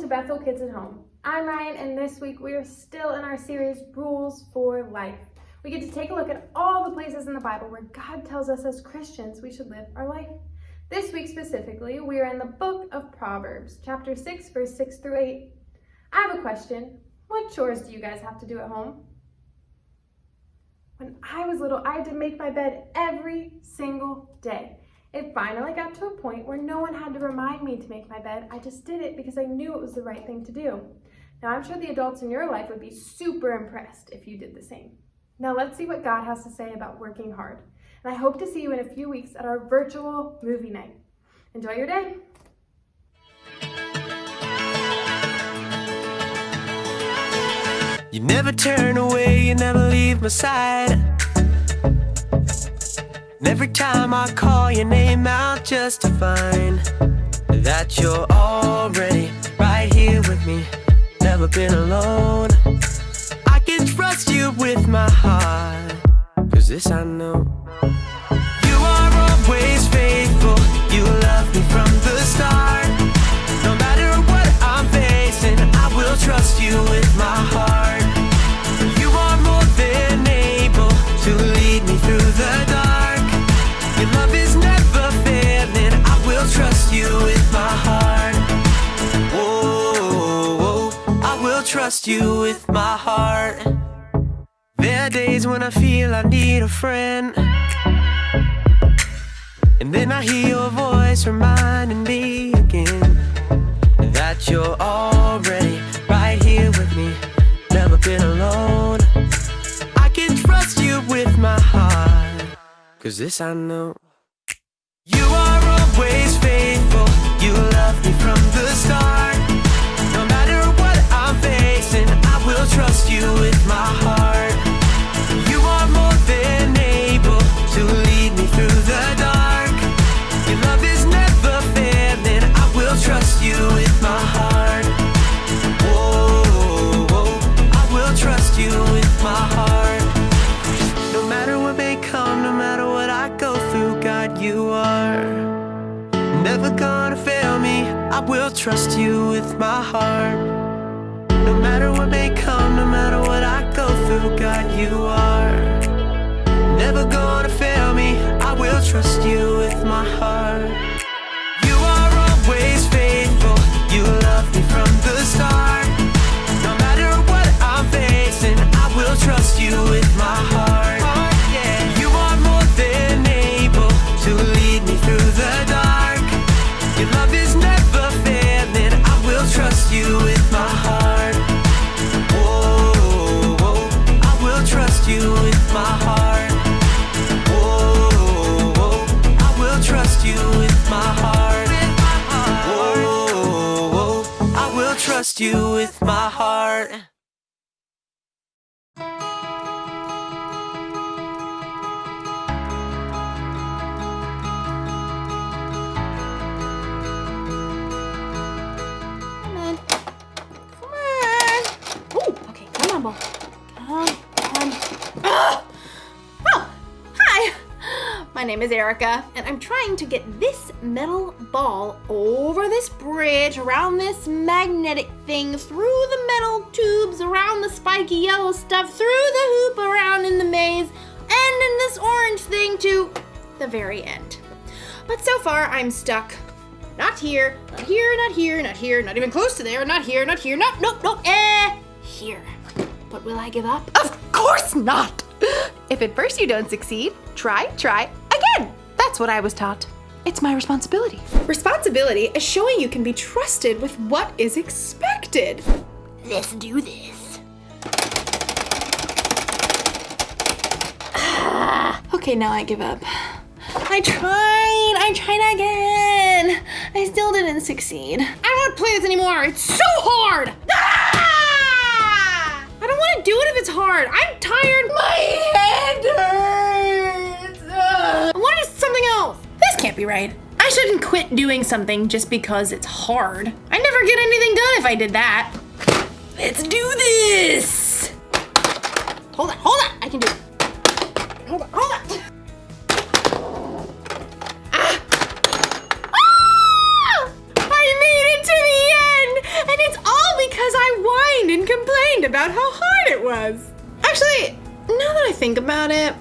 Bethel Kids at Home. I'm Ryan, and this week we are still in our series, Rules for Life. We get to take a look at all the places in the Bible where God tells us as Christians we should live our life. This week specifically, we are in the book of Proverbs, chapter 6, verse 6 through 8. I have a question. What chores do you guys have to do at home? When I was little, I had to make my bed every single day. It finally got to a point where no one had to remind me to make my bed. I just did it because I knew it was the right thing to do. Now, I'm sure the adults in your life would be super impressed if you did the same. Now, let's see what God has to say about working hard. And I hope to see you in a few weeks at our virtual movie night. Enjoy your day. You never turn away, you never leave my side. And every time I call your name out just to find that you're already right here with me, never been alone. I can trust you with my heart, 'cause this I know. You are always faithful, you love me from the start. No matter what I'm facing, I will trust you with my heart. You are more than able to lead me through the dark. Your love is never failing, I will trust you with my heart. Whoa, I will trust you with my heart. There are days when I feel I need a friend, and then I hear your voice reminding me again that you're already right here with me, never been alone. I can trust you with my heart, 'cause this I know. You are always faithful, you love me from the start. No matter what I'm facing, I will trust you with my heart. You are more than able to lead me through the dark. Your love is never failing, I will trust you with my heart. Whoa, I will trust you with my heart. No matter what may come, no matter what I go through, God, you are never gonna fail me. I will trust you with my heart. No matter what may come, no matter what I go through, God, you are never gonna fail me. I will trust you with my heart. You are always faithful, you love me from the start. No matter what I'm facing, I will trust you with my heart. Yeah. You are more than able to lead me through the dark. Your love is never failing, I will trust you with my heart. Whoa, I will trust you with my heart. Whoa, I will trust you with my heart. Whoa, I will trust you with my heart. Come on, ball. Come on. Oh, hi. My name is Erica, and I'm trying to get this metal ball over this bridge, around this magnetic thing, through the metal tubes, around the spiky yellow stuff, through the hoop, around in the maze, and in this orange thing to the very end. But so far, I'm stuck. Not here, not here, not here, not here, not even close to there, not here, not here, nope, here. But will I give up? Of course not! If at first you don't succeed, try again. That's what I was taught. It's my responsibility. Responsibility is showing you can be trusted with what is expected. Let's do this. Okay, now I give up. I tried again. I still didn't succeed. I don't want to play this anymore. It's so hard. I don't want to do it if it's hard. I'm tired. My head hurts. I want to do something else. This can't be right. I shouldn't quit doing something just because it's hard. I'd never get anything done if I did that. Let's do this. Hold on. I can do it. Hold on. I made it to the end, and it's complained about how hard it was. Actually, now that I think about it,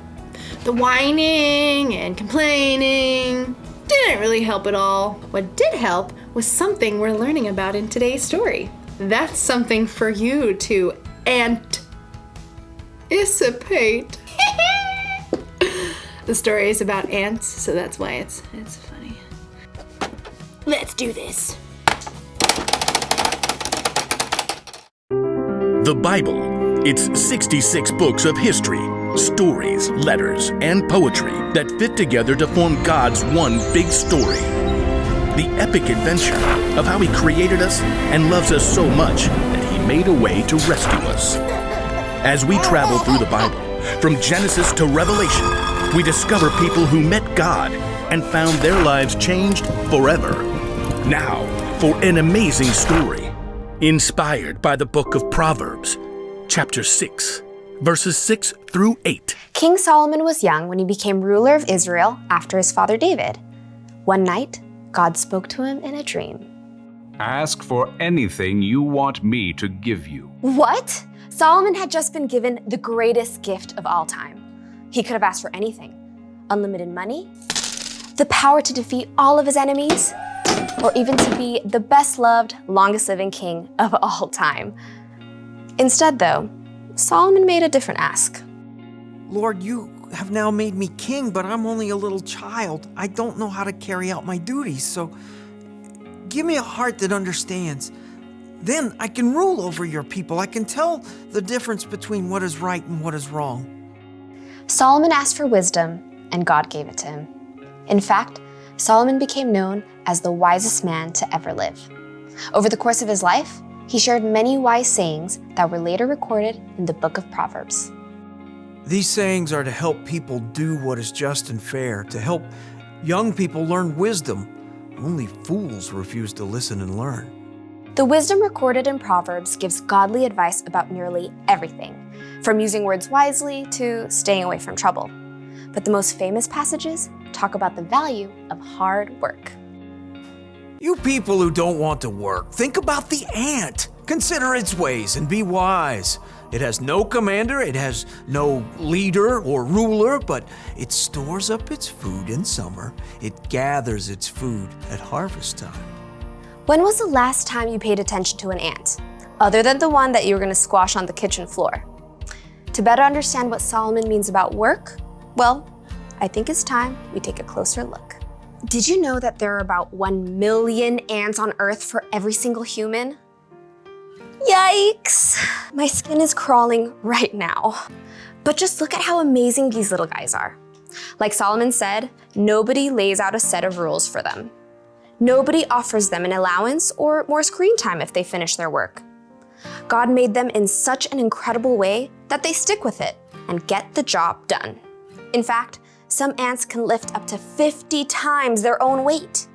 the whining and complaining didn't really help at all. What did help was something we're learning about in today's story. That's something for you to anticipate. The story is about ants, so that's why it's funny. Let's do this. The Bible. It's 66 books of history, stories, letters, and poetry that fit together to form God's one big story. The epic adventure of how He created us and loves us so much that He made a way to rescue us. As we travel through the Bible, from Genesis to Revelation, we discover people who met God and found their lives changed forever. Now, for an amazing story, inspired by the book of Proverbs, chapter 6, verses 6 through 8. King Solomon was young when he became ruler of Israel after his father David. One night, God spoke to him in a dream. Ask for anything you want me to give you. What? Solomon had just been given the greatest gift of all time. He could have asked for anything. Unlimited money, the power to defeat all of his enemies, or even to be the best-loved, longest-living king of all time. Instead, though, Solomon made a different ask. Lord, you have now made me king, but I'm only a little child. I don't know how to carry out my duties, so give me a heart that understands. Then I can rule over your people. I can tell the difference between what is right and what is wrong. Solomon asked for wisdom, and God gave it to him. In fact, Solomon became known as the wisest man to ever live. Over the course of his life, he shared many wise sayings that were later recorded in the book of Proverbs. These sayings are to help people do what is just and fair, to help young people learn wisdom. Only fools refuse to listen and learn. The wisdom recorded in Proverbs gives godly advice about nearly everything, from using words wisely to staying away from trouble. But the most famous passages talk about the value of hard work. You people who don't want to work, think about the ant. Consider its ways and be wise. It has no commander, it has no leader or ruler, but it stores up its food in summer. It gathers its food at harvest time. When was the last time you paid attention to an ant, other than the one that you were going to squash on the kitchen floor? To better understand what Solomon means about work, well, I think it's time we take a closer look. Did you know that there are about 1 million ants on Earth for every single human? Yikes! My skin is crawling right now. But just look at how amazing these little guys are. Like Solomon said, nobody lays out a set of rules for them. Nobody offers them an allowance or more screen time if they finish their work. God made them in such an incredible way that they stick with it and get the job done. In fact, some ants can lift up to 50 times their own weight.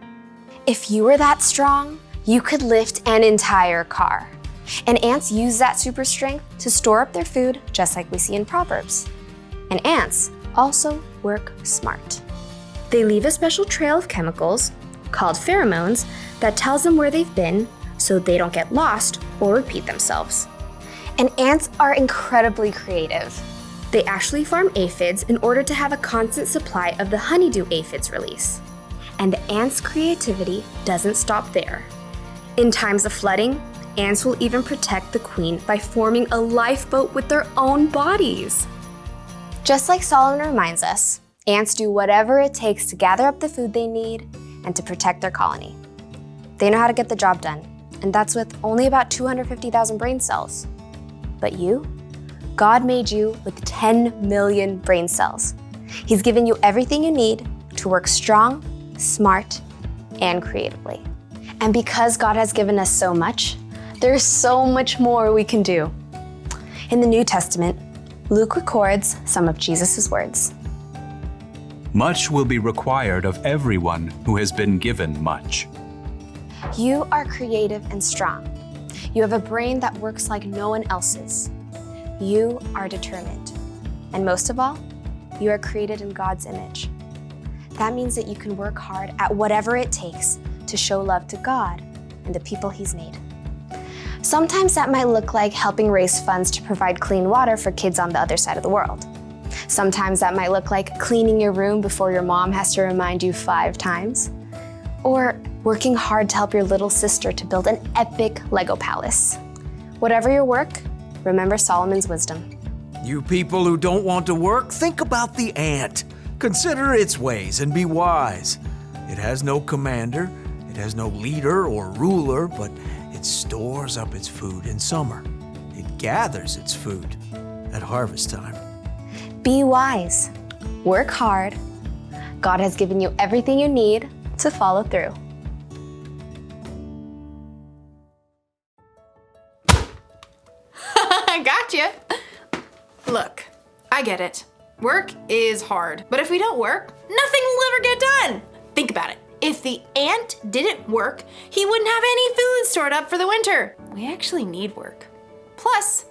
If you were that strong, you could lift an entire car. And ants use that super strength to store up their food, just like we see in Proverbs. And ants also work smart. They leave a special trail of chemicals, called pheromones, that tells them where they've been so they don't get lost or repeat themselves. And ants are incredibly creative. They actually farm aphids in order to have a constant supply of the honeydew aphids release. And the ants' creativity doesn't stop there. In times of flooding, ants will even protect the queen by forming a lifeboat with their own bodies. Just like Solomon reminds us, ants do whatever it takes to gather up the food they need and to protect their colony. They know how to get the job done, and that's with only about 250,000 brain cells. But you? God made you with 10 million brain cells. He's given you everything you need to work strong, smart, and creatively. And because God has given us so much, there's so much more we can do. In the New Testament, Luke records some of Jesus' words. Much will be required of everyone who has been given much. You are creative and strong. You have a brain that works like no one else's. You are determined. And most of all, you are created in God's image. That means that you can work hard at whatever it takes to show love to God and the people He's made. Sometimes that might look like helping raise funds to provide clean water for kids on the other side of the world. Sometimes that might look like cleaning your room before your mom has to remind you 5 times. Or working hard to help your little sister to build an epic Lego palace. Whatever your work, remember Solomon's wisdom. You people who don't want to work, think about the ant. Consider its ways and be wise. It has no commander, it has no leader or ruler, but it stores up its food in summer. It gathers its food at harvest time. Be wise. Work hard. God has given you everything you need to follow through. Gotcha. Look, I get it. Work is hard, but if we don't work, nothing will ever get done. Think about it. If the ant didn't work, he wouldn't have any food stored up for the winter. We actually need work. Plus,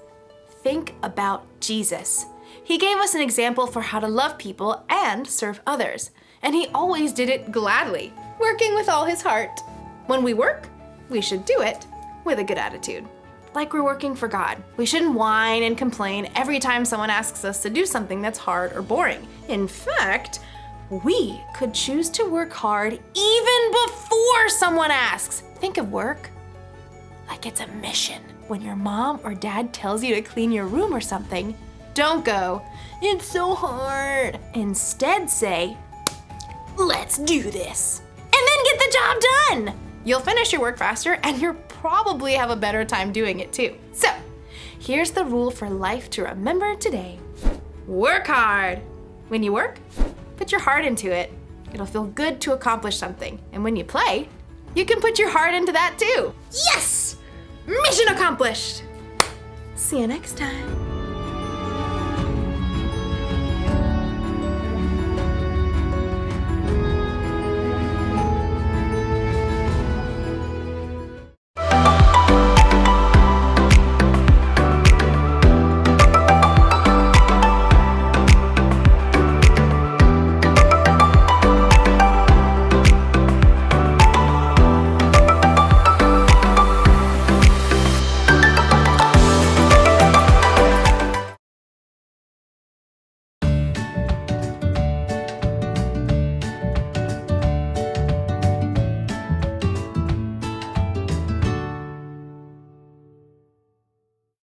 think about Jesus. He gave us an example for how to love people and serve others, and he always did it gladly, working with all his heart. When we work, we should do it with a good attitude. Like we're working for God. We shouldn't whine and complain every time someone asks us to do something that's hard or boring. In fact, we could choose to work hard even before someone asks. Think of work like it's a mission. When your mom or dad tells you to clean your room or something, don't go, "It's so hard." Instead say, "Let's do this." And then get the job done. You'll finish your work faster and you'll probably have a better time doing it too. So, here's the rule for life to remember today. Work hard. When you work, put your heart into it. It'll feel good to accomplish something. And when you play, you can put your heart into that too. Yes! Mission accomplished! See you next time.